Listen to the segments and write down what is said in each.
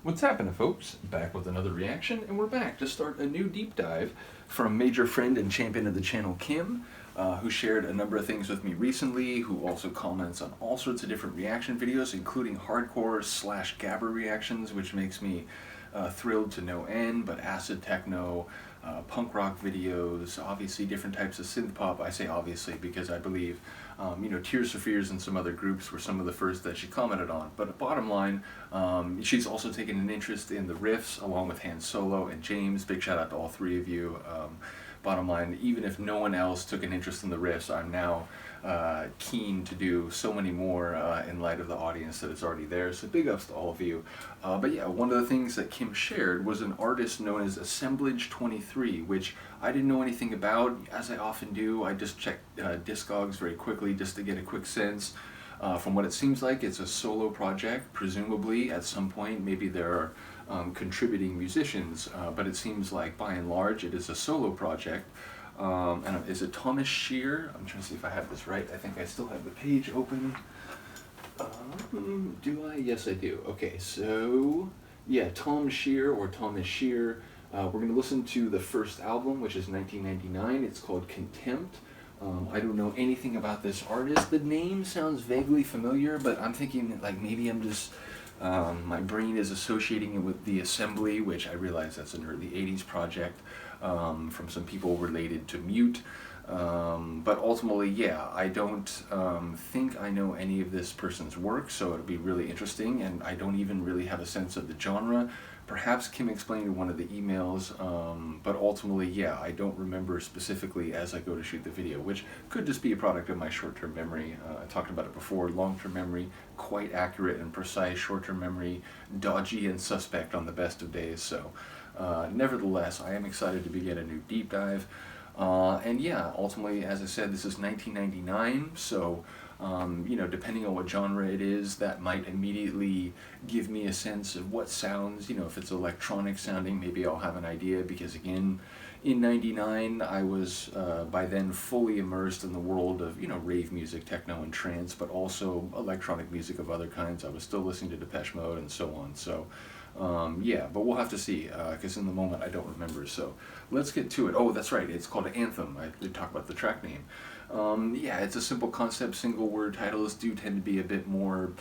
What's happening, folks? Back with another reaction, and we're back to start a new deep dive from major friend and champion of the channel, Kim, who shared a number of things with me recently, who also comments on all sorts of different reaction videos, including hardcore / gabber reactions, which makes me thrilled to no end, but acid techno, punk rock videos, obviously different types of synth pop. I say obviously because I believe Tears for Fears and some other groups were some of the first that she commented on. But bottom line, she's also taken an interest in the riffs along with Han Solo and James. Big shout out to all three of you. Bottom line, even if no one else took an interest in the riffs, I'm now keen to do so many more in light of the audience that is already there. So big ups to all of you. But yeah, one of the things that Kim shared was an artist known as Assemblage 23, which I didn't know anything about. As I often do, I just checked Discogs very quickly just to get a quick sense. From what it seems like, it's a solo project. Presumably, at some point, maybe there are contributing musicians, but it seems like by and large it is a solo project. And is it Thomas Shear? I'm trying to see if I have this right. I think I still have the page open. Do I? Yes, I do. Okay, so yeah, Tom Shear or Thomas Shear. We're going to listen to the first album, which is 1999. It's called Contempt. I don't know anything about this artist. The name sounds vaguely familiar, but I'm thinking like maybe I'm just my brain is associating it with the Assembly, which I realize that's an early 80s project from some people related to Mute. But ultimately, yeah, I don't think I know any of this person's work, so it'll be really interesting, and I don't even really have a sense of the genre. Perhaps Kim explained in one of the emails, but ultimately, yeah, I don't remember specifically as I go to shoot the video, which could just be a product of my short-term memory. I talked about it before. Long-term memory, quite accurate and precise. Short-term memory, dodgy and suspect on the best of days. So nevertheless, I am excited to begin a new deep dive. And yeah, ultimately, as I said, this is 1999, so depending on what genre it is, that might immediately give me a sense of what sounds, if it's electronic sounding, maybe I'll have an idea, because again, in 99, I was by then fully immersed in the world of, rave music, techno and trance, but also electronic music of other kinds. I was still listening to Depeche Mode and so on, so yeah, but we'll have to see, because in the moment I don't remember, so let's get to it. Oh, that's right, it's called Anthem. I did talk about the track name. Yeah, it's a simple concept. Single word titles do tend to be a bit more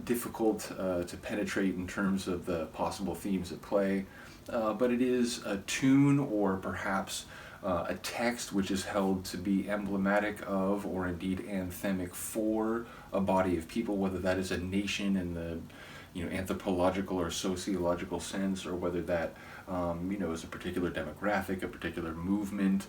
difficult to penetrate in terms of the possible themes at play, but it is a tune or perhaps a text which is held to be emblematic of, or indeed anthemic for, a body of people, whether that is a nation in the anthropological or sociological sense, or whether that is a particular demographic, a particular movement.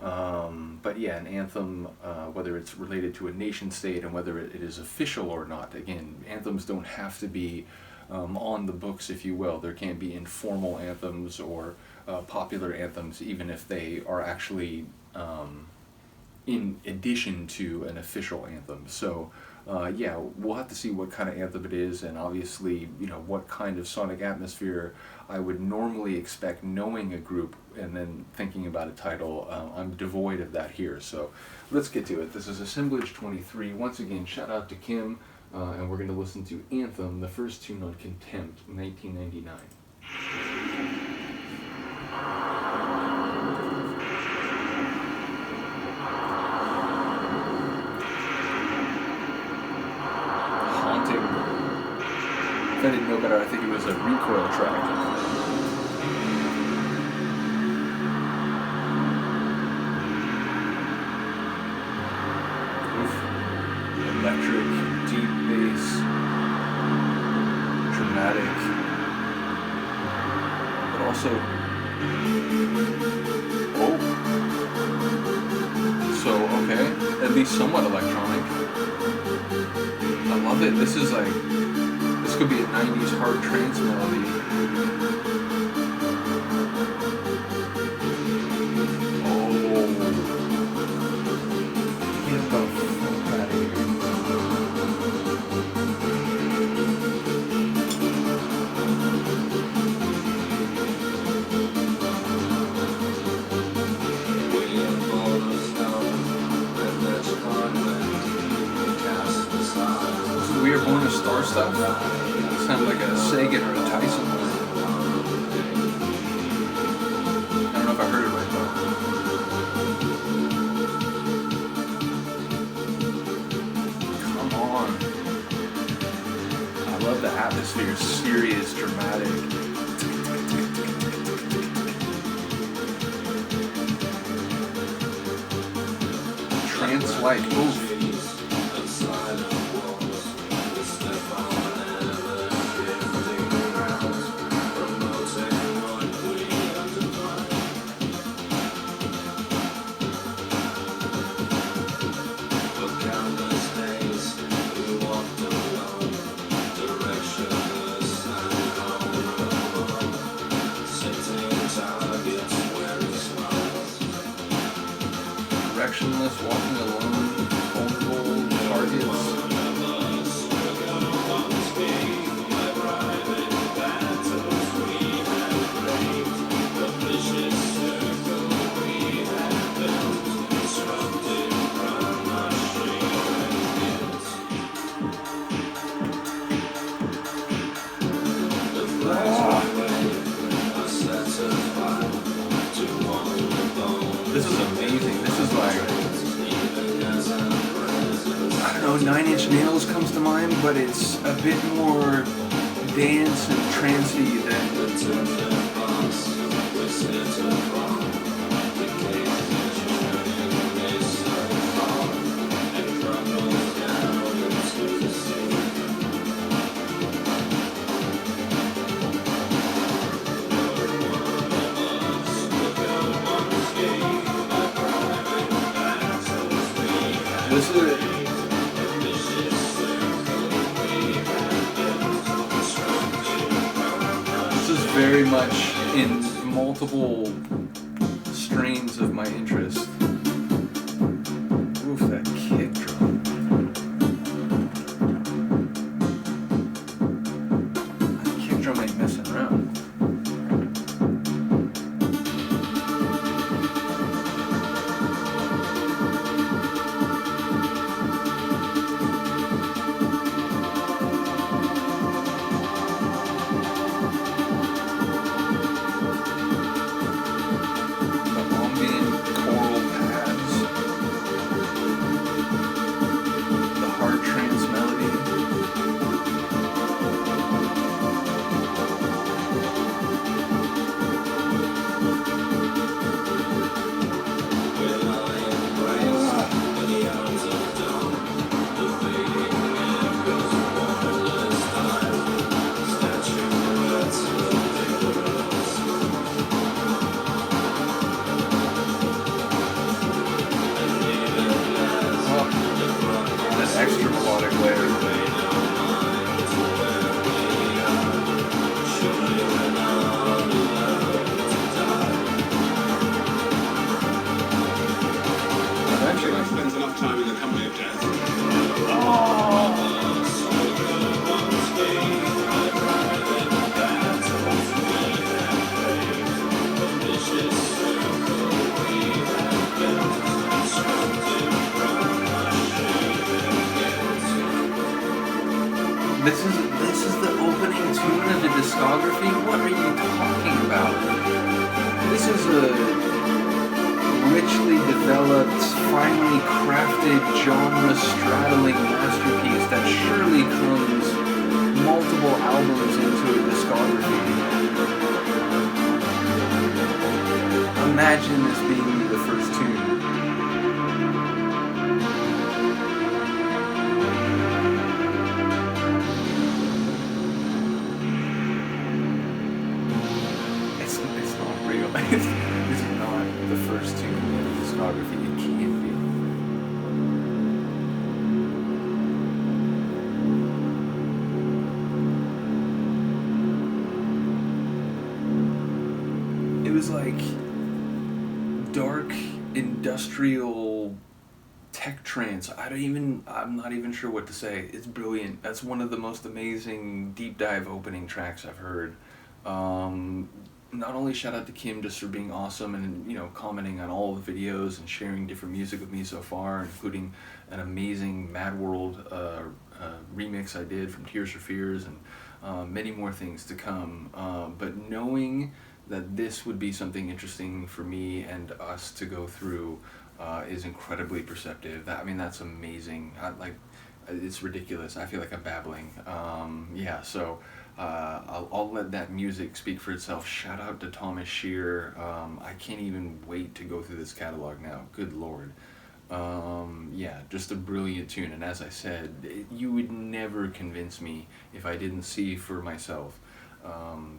But yeah, an anthem, whether it's related to a nation state and whether it is official or not. Again, anthems don't have to be on the books, if you will. There can be informal anthems or popular anthems, even if they are actually in addition to an official anthem. So yeah, we'll have to see what kind of anthem it is, and obviously, what kind of sonic atmosphere I would normally expect knowing a group and then thinking about a title. I'm devoid of that here, so let's get to it. This is Assemblage 23. Once again, shout out to Kim, and we're going to listen to Anthem, the first tune on Contempt, 1999. If I didn't know better, I think it was a recoil track. Electric, deep bass, dramatic, but also, okay, at least somewhat electronic. I love it. This is like, this could be a 90s hard trance melody. Get the fuck out of here. We Are Born a Star stuff? Sound like a Sagan or a Tyson one. like, oof. Directionless, walking alone, vulnerable targets. This is amazing. This is like, I don't know, Nine Inch Nails comes to mind, but it's a bit more dance and trancey than. This is very much in multiple strains of my interest. Oof, that kick drum. That kick drum ain't messing around. Extra melodic layer. Eventually, I spent enough time in the company of death. This is the opening tune of the discography? What are you talking about? This is a richly developed, finely crafted, genre-straddling masterpiece that surely comes multiple albums into a discography. Imagine this being the first tune. This is not the first tune in the discography. It can't be. It was like dark industrial tech trance. I'm not even sure what to say. It's brilliant. That's one of the most amazing deep dive opening tracks I've heard. Not only shout out to Kim just for being awesome and, you know, commenting on all the videos and sharing different music with me so far, including an amazing Mad World remix I did from Tears for Fears and many more things to come. But knowing that this would be something interesting for me and us to go through is incredibly perceptive. That's amazing. It's ridiculous. I feel like I'm babbling. So I'll let that music speak for itself. Shout out to Thomas Shear. I can't even wait to go through this catalog now. Good Lord. Yeah, just a brilliant tune. And as I said, you would never convince me if I didn't see for myself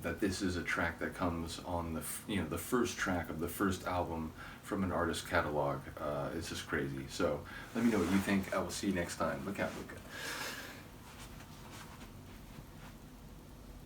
that this is a track that comes on the first track of the first album from an artist's catalog. It's just crazy. So let me know what you think. I will see you next time. Look out, Luca.